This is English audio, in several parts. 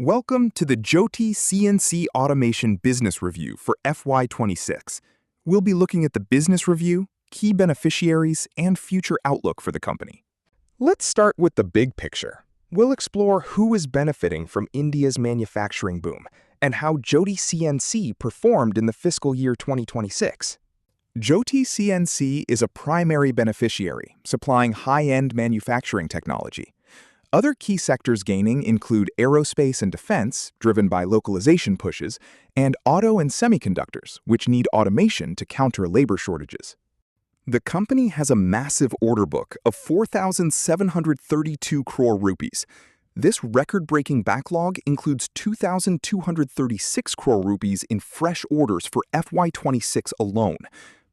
Welcome to the Jyoti CNC Automation Business Review for FY26. We'll be looking at the business review, key beneficiaries, and future outlook for the company. Let's start with the big picture. We'll explore who is benefiting from India's manufacturing boom and how Jyoti CNC performed in the fiscal year 2026. Jyoti CNC is a primary beneficiary, supplying high-end manufacturing technology. Other key sectors gaining include aerospace and defense, driven by localization pushes, and auto and semiconductors, which need automation to counter labor shortages. The company has a massive order book of 4,732 crore rupees. This record-breaking backlog includes 2,236 crore rupees in fresh orders for FY26 alone.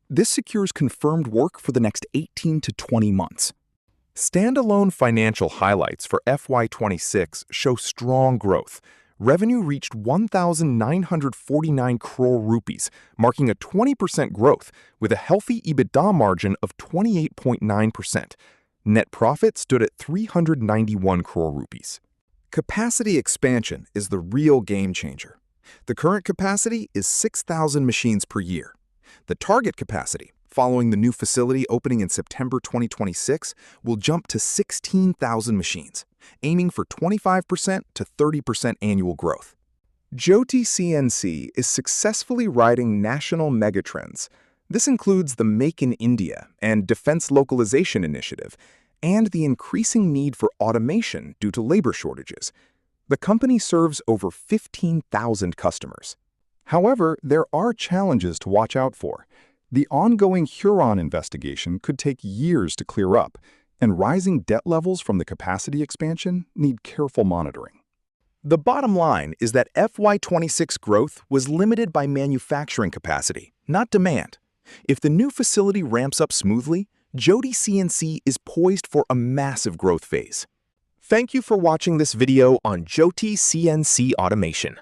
This secures confirmed work for the next 18 to 20 months. Standalone financial highlights for FY26 show strong growth. Revenue reached 1,949 crore rupees, marking a 20% growth with a healthy EBITDA margin of 28.9%. Net profit stood at 391 crore rupees. Capacity expansion is the real game changer. The current capacity is 6,000 machines per year. The target capacity, following the new facility opening in September 2026, will jump to 16,000 machines, aiming for 25% to 30% annual growth. Jyoti CNC is successfully riding national megatrends. This includes the Make in India and Defense Localization Initiative, and the increasing need for automation due to labor shortages. The company serves over 15,000 customers. However, there are challenges to watch out for. The ongoing Huron investigation could take years to clear up, and rising debt levels from the capacity expansion need careful monitoring. The bottom line is that FY26 growth was limited by manufacturing capacity, not demand. If the new facility ramps up smoothly, Jyoti CNC is poised for a massive growth phase. Thank you for watching this video on Jyoti CNC Automation.